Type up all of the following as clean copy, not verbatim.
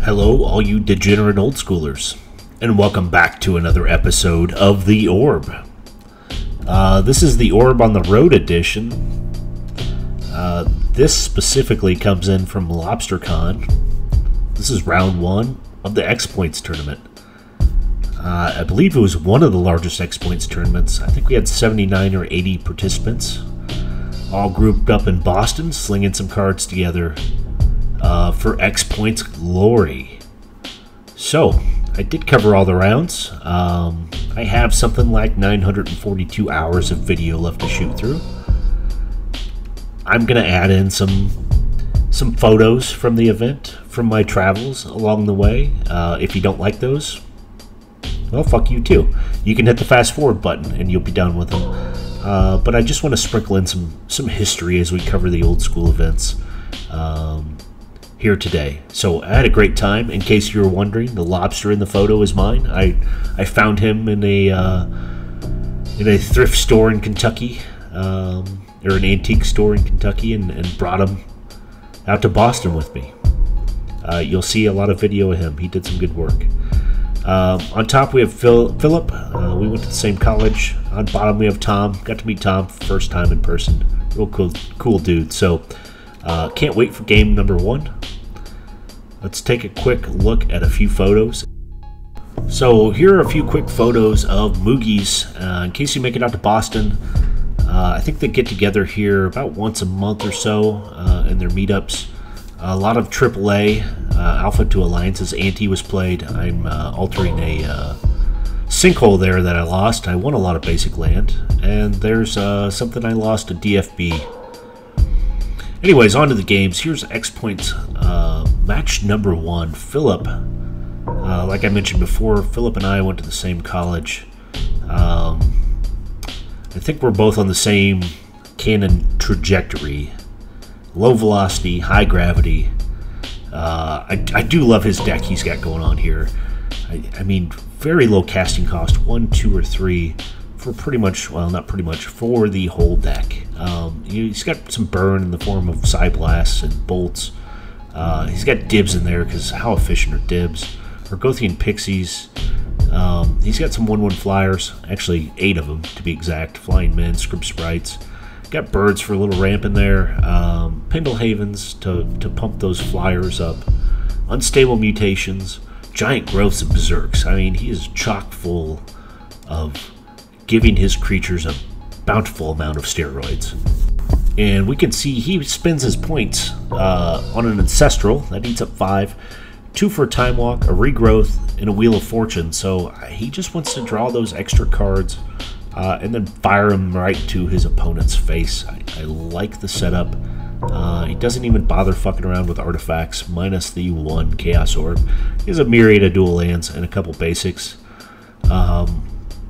Hello, all you degenerate old schoolers, and welcome back to another episode of The Orb. This is the Orb on the Road edition. This specifically comes in from LOBSTERCON. This is round one of the X-Points tournament. I believe it was one of the largest X-Points tournaments. I think we had 79 or 80 participants, all grouped up in Boston, slinging some cards together for X-Points glory. So, I did cover all the rounds. I have something like 942 hours of video left to shoot through. I'm going to add in some photos from the event, from my travels along the way. If you don't like those, well, fuck you too. You can hit the fast forward button and you'll be done with them. But I just want to sprinkle in some history as we cover the old school events here today. So I had a great time. In case you were wondering, the lobster in the photo is mine. I found him in a thrift store in Kentucky, or an antique store in Kentucky, and brought him out to Boston with me. You'll see a lot of video of him. He did some good work. On top we have Philip. We went to the same college. On bottom we have Tom. Got to meet Tom first time in person. Real cool dude. So can't wait for game number one. Let's take a quick look at a few photos. So here are a few quick photos of Moogies. In case you make it out to Boston, I think they get together here about once a month or so in their meetups. A lot of AAA, Alpha to Alliances ante was played. I'm altering a sinkhole there that I lost. I won a lot of basic land, and there's something I lost, a DFB. Anyways, on to the games. Here's X-Points match number one. Philip, like I mentioned before, Philip and I went to the same college. I think we're both on the same cannon trajectory. Low velocity, high gravity. I do love his deck he's got going on here. I mean, very low casting cost, 1, 2, or 3 for pretty much, well, not pretty much, for the whole deck. He's got some burn in the form of Psy Blasts and Bolts. He's got Dibs in there, because how efficient are Dibs? Argothian Pixies. He's got some 1/1 flyers, actually 8 of them to be exact. Flying Men, Script Sprites. Got birds for a little ramp in there. Pendlehavens to pump those flyers up. Unstable Mutations. Giant Growths and Berserks. I mean, he is chock full of giving his creatures a bountiful amount of steroids. And we can see he spends his points on an Ancestral. That eats up 5. 2 for a Time Walk, a Regrowth, and a Wheel of Fortune. So he just wants to draw those extra cards and then fire them right to his opponent's face. I like the setup. He doesn't even bother fucking around with artifacts, minus the 1 Chaos Orb. He has a myriad of dual lands and a couple basics.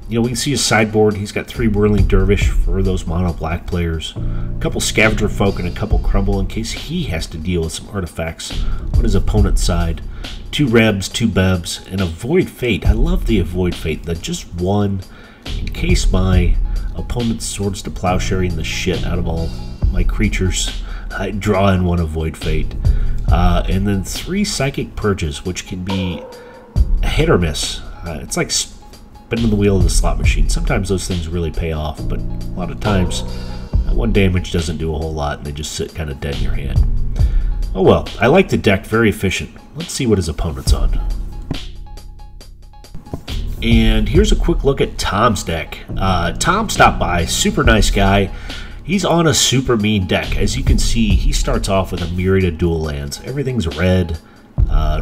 We can see his sideboard. He's got 3 Whirling Dervish for those mono black players, a couple Scavenger Folk, and a couple Crumble in case he has to deal with some artifacts on his opponent's side. 2 Rebs, 2 Bebs, and a Void Fate. I love the Void Fate. That just 1 in case my opponent's Swords to Plowsharing the shit out of all my creatures. I draw in 1 of Void Fate. And then 3 Psychic Purges, which can be a hit or miss. It's like spinning the wheel of the slot machine. Sometimes those things really pay off, but a lot of times 1 damage doesn't do a whole lot, and they just sit kind of dead in your hand. Oh well, I like the deck, very efficient. Let's see what his opponent's on. And here's a quick look at Tom's deck. Tom stopped by, super nice guy. He's on a super mean deck. As you can see, he starts off with a myriad of dual lands. Everything's red,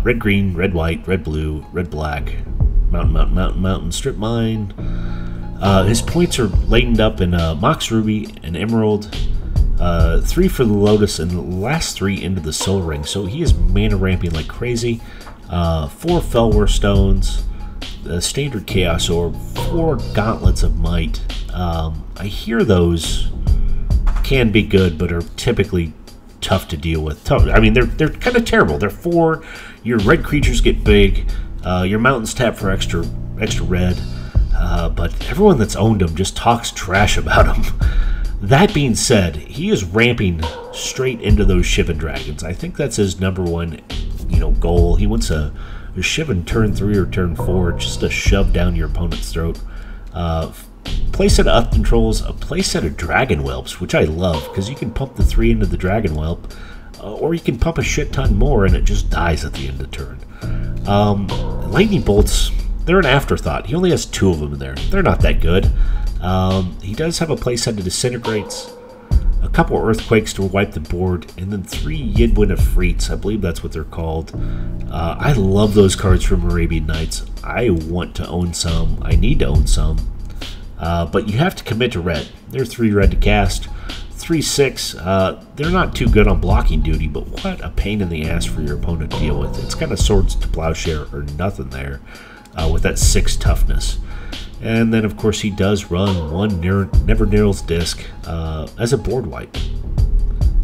red, green, red, white, red, blue, red, black, mountain, mountain, mountain, mountain, strip mine. His points are laden up in Mox Ruby and Emerald, 3 for the Lotus, and the last 3 into the Soul Ring. So he is mana ramping like crazy. 4 Fellwar Stones, the standard Chaos Orb, 4 Gauntlets of Might. I hear those can be good, but are typically tough to deal with. I mean, they're kind of terrible. They're 4. Your red creatures get big. Your mountains tap for extra red. But everyone that's owned them just talks trash about them. That being said, he is ramping straight into those Shivan Dragons. I think that's his #1 goal. He wants a shiv in turn 3 or turn 4, just to shove down your opponent's throat. Playset of Uthden Trolls, a playset of Dragon Whelps, which I love, because you can pump the 3 into the Dragon Whelp, or you can pump a shit ton more and it just dies at the end of the turn. Lightning Bolts, they're an afterthought. He only has 2 of them in there. They're not that good. He does have a playset of Disintegrates, a couple Earthquakes to wipe the board, and then 3 Yidwin Afrits. I believe that's what they're called. I love those cards from Arabian Nights. I want to own some. I need to own some. But you have to commit to red. They're 3 red to cast. 3/6. They're not too good on blocking duty, but what a pain in the ass for your opponent to deal with. It's kind of Swords to Plowshare or nothing there with that 6 toughness. And then, of course, he does run 1 Never Nearls Disc as a board wipe.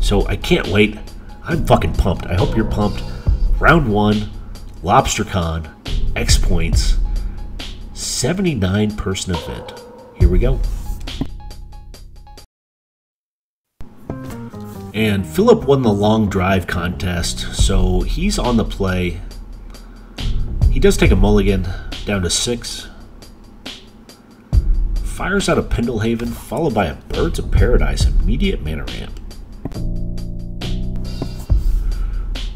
So I can't wait. I'm fucking pumped. I hope you're pumped. Round 1, LOBSTERCON, X Points, 79-person event. Here we go. And Philip won the long drive contest, so he's on the play. He does take a mulligan down to 6. Fires out a Pendlehaven, followed by a Birds of Paradise, immediate mana ramp.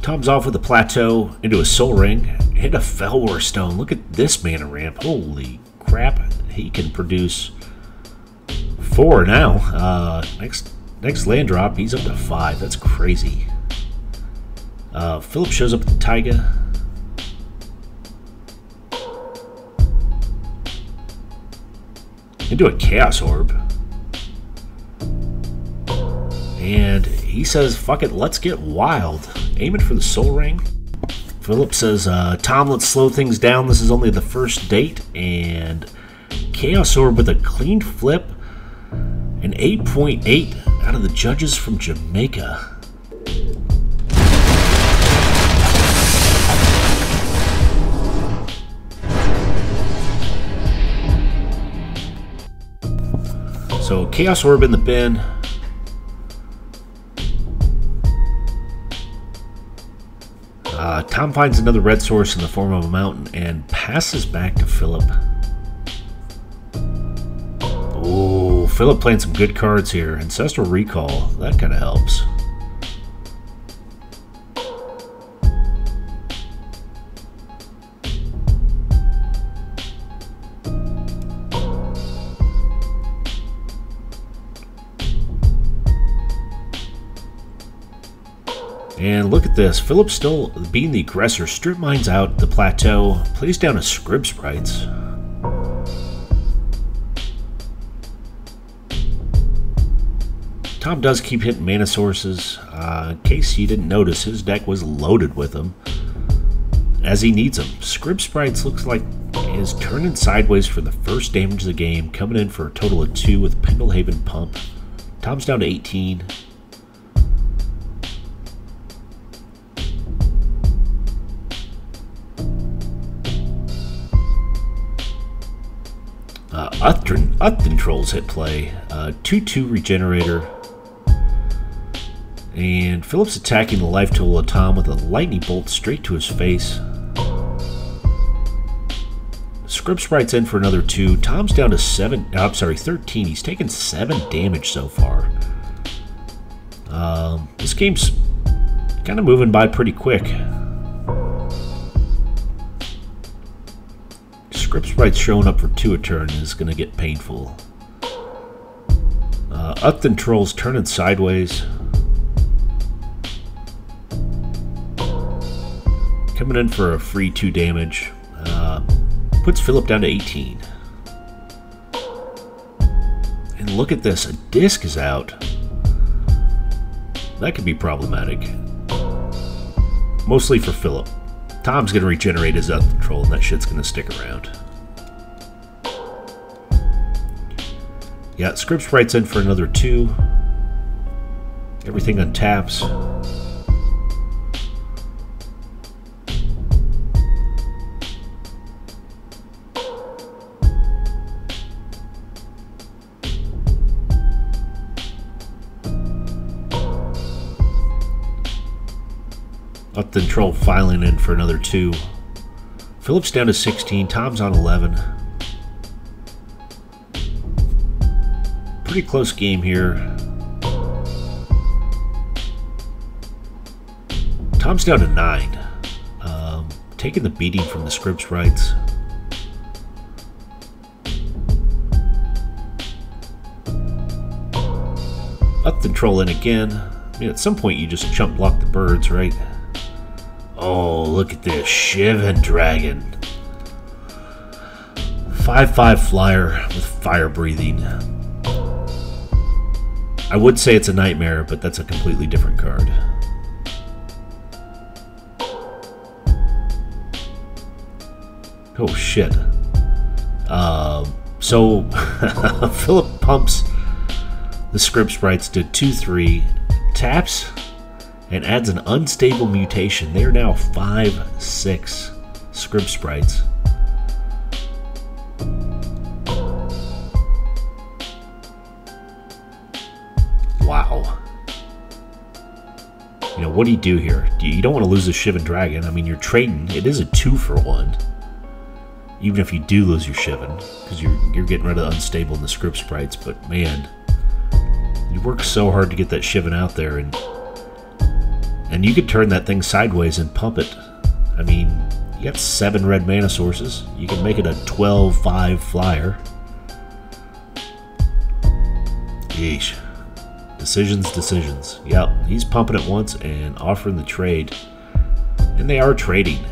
Tom's off with a Plateau into a Soul Ring, and a Felwar Stone. Look at this mana ramp. Holy crap. He can produce 4 now. Next land drop, he's up to 5. That's crazy. Philip shows up with the Taiga. Into a Chaos Orb. And he says, fuck it, let's get wild. Aiming for the Soul Ring. Philip says, Tom, let's slow things down. This is only the first date. And Chaos Orb with a clean flip. An 8.8 out of the judges from Jamaica. So Chaos Orb in the bin. Tom finds another red source in the form of a mountain and passes back to Philip. Oh, Philip playing some good cards here. Ancestral Recall, that kind of helps. And look at this, Philip still being the aggressor, strip mines out the Plateau, plays down a Scrib Sprites. Tom does keep hitting mana sources. In case you didn't notice, his deck was loaded with them, as he needs them. Scrib Sprites looks like is turning sideways for the first damage of the game, coming in for a total of 2 with Pendlehaven Pump. Tom's down to 18. Uthden Trolls hit play. 2/2 Regenerator. And Philip's attacking the life total of Tom with a Lightning Bolt straight to his face. Scrib Sprite's in for another 2. Tom's down to 13. He's taken 7 damage so far. This game's kind of moving by pretty quick. Scrib Sprite's showing up for 2 a turn is going to get painful. Uthden Trolls turning sideways. Coming in for a free 2 damage. Puts Philip down to 18. And look at this, a disc is out. That could be problematic. Mostly for Philip. Tom's going to regenerate his Uthden Troll, and that shit's going to stick around. Yeah, Scrib Sprite's in for another 2. Everything untaps. Upton Troll filing in for another 2. Phillips down to 16. Tom's on 11. Pretty close game here. Tom's down to 9. Taking the beating from the Scripps rights. Upton Troll in again. I mean, at some point you just chump block the birds, right? Oh, look at this. Shivan Dragon. 5/5 flyer with fire breathing. I would say it's a nightmare, but that's a completely different card. Oh, shit. So, Philip pumps the Scripps rights to 2/3, taps, and adds an unstable mutation. They're now 5/6 Scripps sprites. Wow. You know, what do you do here? You don't want to lose a Shivan Dragon. I mean, you're trading. It is a 2-for-1. Even if you do lose your Shivan, because you're getting rid of the unstable and the Scripps sprites. But, man, you work so hard to get that Shivan out there, and you could turn that thing sideways and pump it. I mean, you got 7 red mana sources. You can make it a 12/5 flyer. Yeesh. Decisions. Yep, he's pumping it once and offering the trade. And they are trading.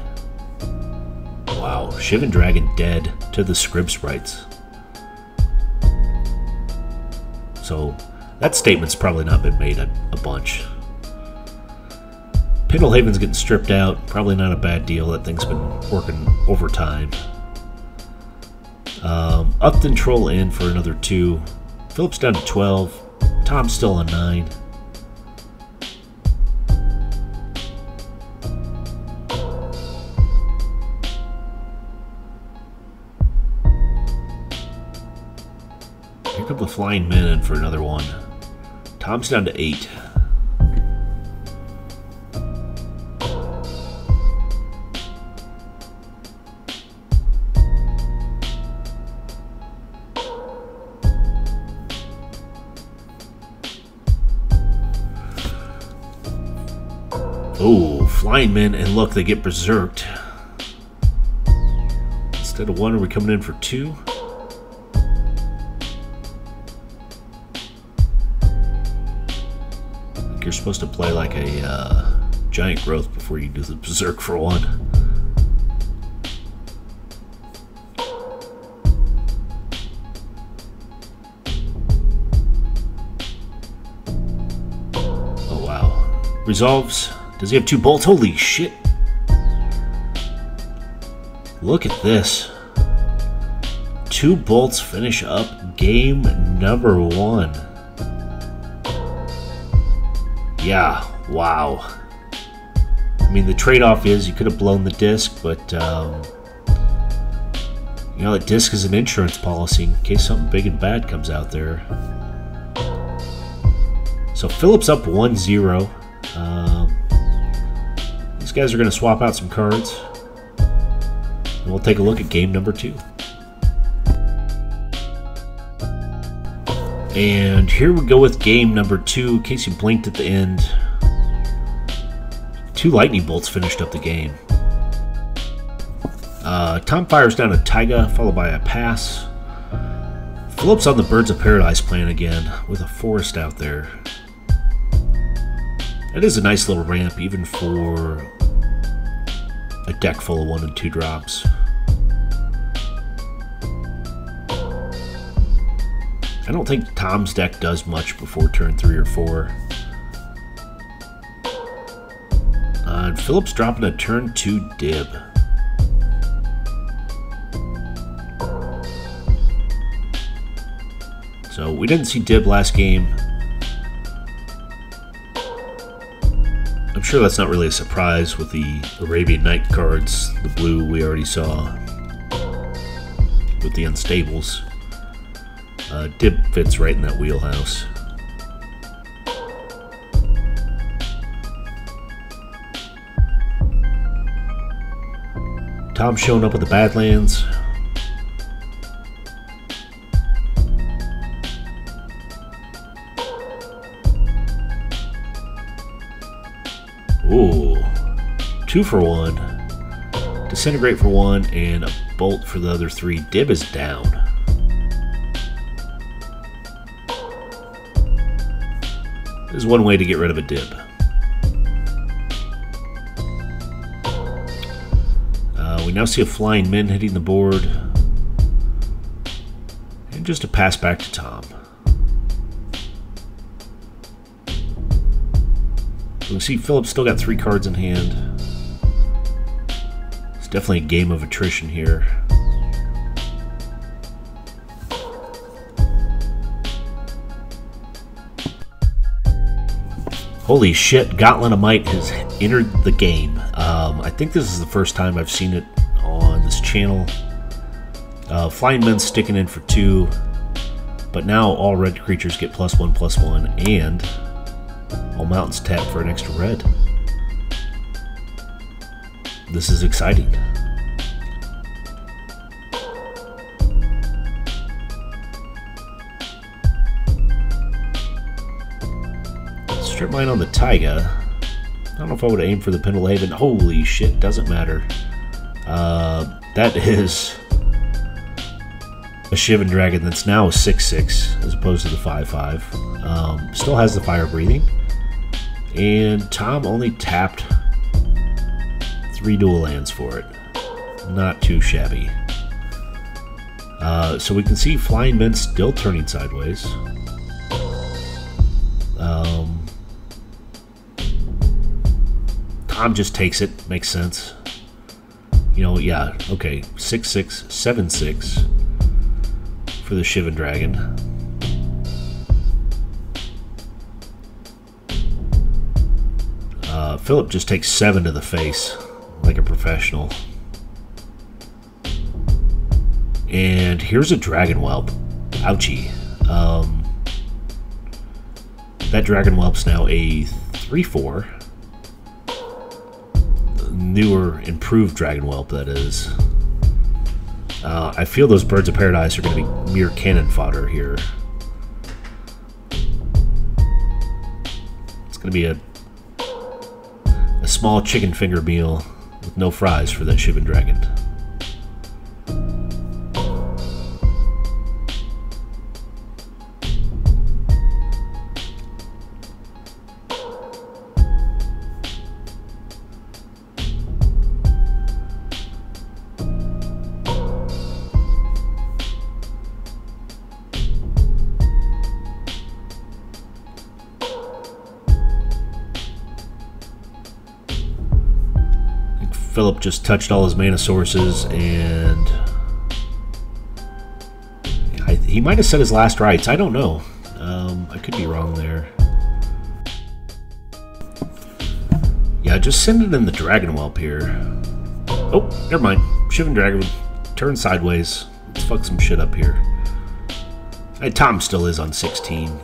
Wow, Shivan Dragon dead to the Scripps sprites. So, that statement's probably not been made a bunch. Pindlehaven's getting stripped out. Probably not a bad deal. That thing's been working overtime. Upton Troll in for another 2. Phillips down to 12. Tom's still on 9. Here come the Flying Men in for another 1. Tom's down to 8. Oh, Flying Men, and look, they get berserked. Instead of 1, are we coming in for 2? You're supposed to play like a giant growth before you do the berserk for 1. Oh wow. Resolves. Does he have 2 bolts? Holy shit. Look at this. 2 bolts finish up game number 1. Yeah, wow. I mean, the trade-off is you could have blown the disc, but, you know, the disc is an insurance policy in case something big and bad comes out there. So Phillips up 1-0. These guys are going to swap out some cards. And we'll take a look at game number 2. And here we go with game number 2. In case you blinked at the end, 2 lightning bolts finished up the game. Tom fires down a Taiga, followed by a pass. Phillips on the Birds of Paradise plan again, with a forest out there. It is a nice little ramp, even for a deck full of 1 and 2 drops. I don't think Tom's deck does much before turn 3 or 4. And Phillips dropping a turn 2 Dib. So we didn't see Dib last game. I'm sure that's not really a surprise with the Arabian Night cards. The blue we already saw with the unstables. Dib fits right in that wheelhouse. Tom's showing up with the Badlands. Ooh, 2 for 1, Disintegrate for 1, and a Bolt for the other 3. Dib is down. There's one way to get rid of a dib. We now see a Flying Min hitting the board. And just a pass back to Tom. We can see Philip's still got 3 cards in hand. It's definitely a game of attrition here. Holy shit, Gauntlet of Might has entered the game. I think this is the first time I've seen it on this channel. Flying Min's sticking in for 2, but now all red creatures get +1/+1, and all mountains tap for an extra red. This is exciting. Strip Mine on the Taiga. I don't know if I would aim for the Pendlehaven. Holy shit, doesn't matter. That is a Shivan Dragon that's now a 6/6 as opposed to the 5/5. Still has the fire breathing. And Tom only tapped 3 dual lands for it. Not too shabby. So we can see Flying Min still turning sideways. Tom just takes it. Makes sense. You know, yeah, okay. 6/6, 7/6 for the Shivan Dragon. Philip just takes 7 to the face like a professional. And here's a Dragon Whelp. Ouchie. That Dragon Whelp's now a 3/4. Newer, improved Dragon Whelp, that is. I feel those Birds of Paradise are going to be mere cannon fodder here. It's going to be a small chicken finger meal with no fries for that Shivan Dragon. Philip just touched all his mana sources, and he might have said his last rites. I don't know. I could be wrong there. Yeah, just send it in the Dragon Whelp here. Oh, never mind. Shivan Dragon turn sideways. Let's fuck some shit up here. Hey, Tom still is on 16.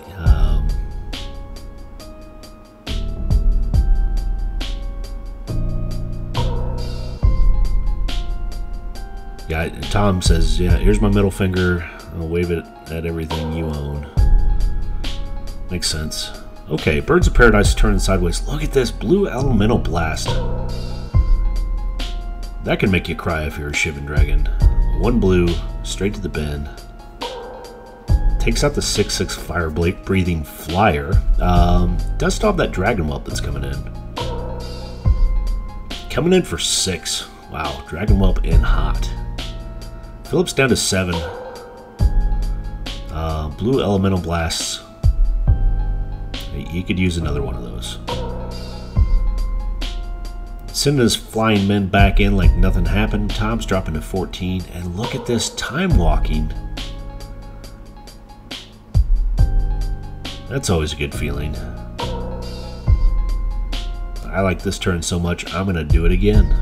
Yeah, Tom says, yeah, here's my middle finger. I'll wave it at everything you own. Makes sense. Okay, Birds of Paradise turning sideways. Look at this, Blue Elemental Blast. That can make you cry if you're a Shivan Dragon. 1 blue, straight to the bin. Takes out the 6/6 fire breathing flyer. Does still have that Dragon Whelp that's coming in. Coming in for 6. Wow, Dragon Whelp in hot. Philip's down to 7. Blue Elemental Blasts. He could use another one of those. Sending his Flying Min back in like nothing happened. Tom's dropping to 14. And look at this time walking. That's always a good feeling. I like this turn so much, I'm going to do it again.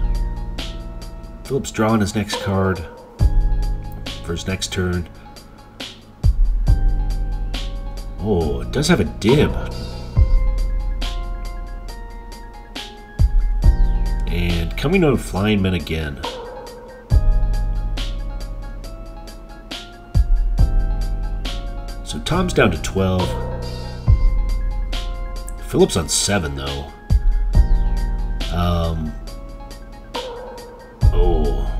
Philip's drawing his next card for his next turn. Oh, it does have a dib. And coming out of Flying Min again. Tom's down to 12. Philip's on 7, though. Oh.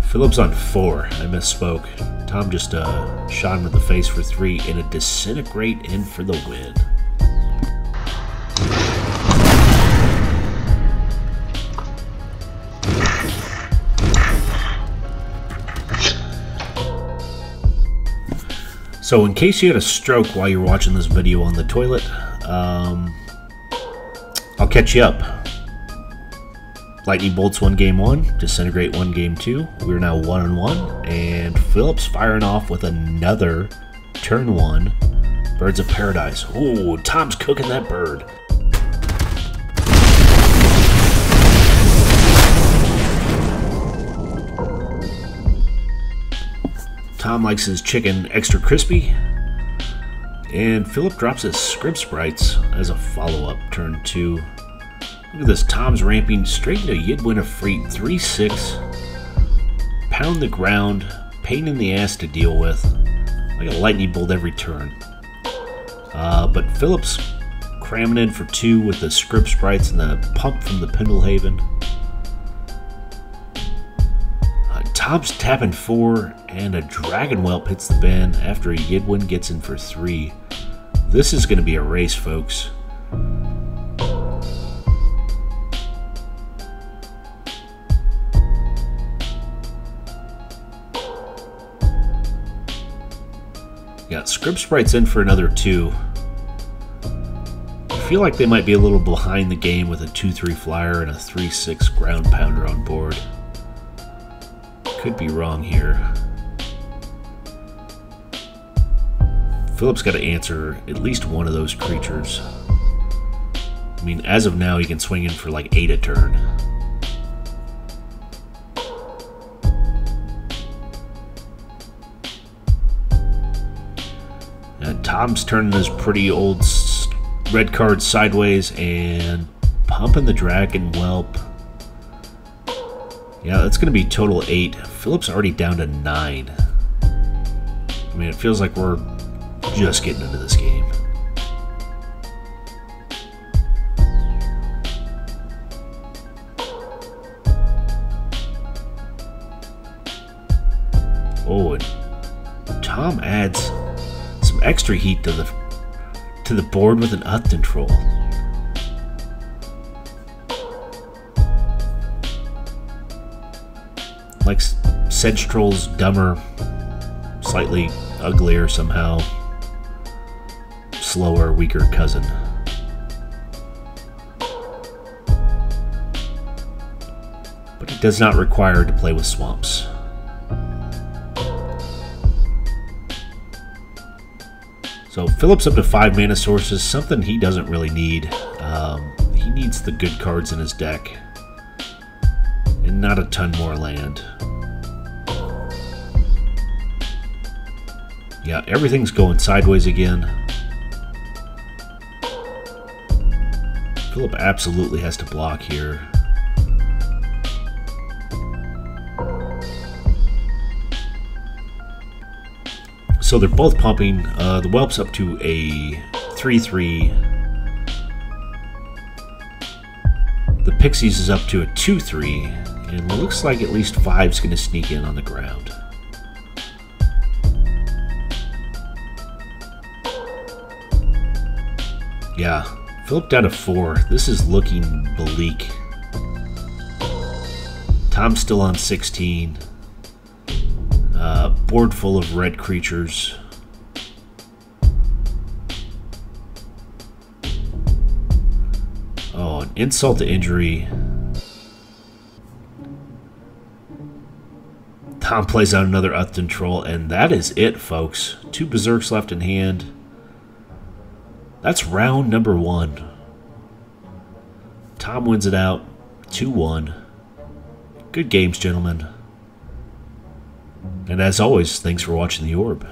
Philip's on 4. I misspoke. Tom just shot him in the face for 3 and a disintegrate in for the win. So in case you had a stroke while you're watching this video on the toilet, I'll catch you up. Lightning bolts won game 1, disintegrate won game 2. We're now 1-1, and Philip's firing off with another turn 1 Birds of Paradise. Ooh, Tom's cooking that bird. Tom likes his chicken extra crispy. And Philip drops his Scrib Sprites as a follow-up, turn 2. Look at this, Tom's ramping straight into Yidwin of Freet, 3-6. Pound the ground, pain in the ass to deal with. Like a lightning bolt every turn. But Philip's cramming in for 2 with the Scrib Sprites and the pump from the Pendlehaven. Tom's tapping 4, and a Dragon Whelp hits the bin after a Yidwin gets in for 3. This is going to be a race, folks. Got Scrib Sprites in for another 2. I feel like they might be a little behind the game with a 2-3 flyer and a 3-6 ground pounder on board. Could be wrong here. Philip's got to answer at least one of those creatures. I mean, as of now, he can swing in for like 8 a turn. And Tom's turning his pretty old red card sideways and pumping the Dragon Whelp. Yeah, that's going to be total 8. Philip's already down to 9. I mean, it feels like we're just getting into this game. Oh, and Tom adds some extra heat to the board with an Uthden Troll. Like Sedge Troll's dumber, slightly uglier somehow, slower, weaker cousin. But it does not require to play with swamps. So Philip's up to 5 mana sources, something he doesn't really need. He needs the good cards in his deck. And not a ton more land. Yeah, everything's going sideways again. Philip absolutely has to block here. So they're both pumping. The Whelp's up to a 3-3. The Pixies is up to a 2-3. And it looks like at least 5's going to sneak in on the ground. Yeah, Philip down to 4. This is looking bleak. Tom's still on 16. Board full of red creatures. Oh, an insult to injury. Tom plays out another Uthden Troll, and that is it, folks. 2 Berserks left in hand. That's round number 1. Tom wins it out, 2-1. Good games, gentlemen. And as always, thanks for watching The Orb.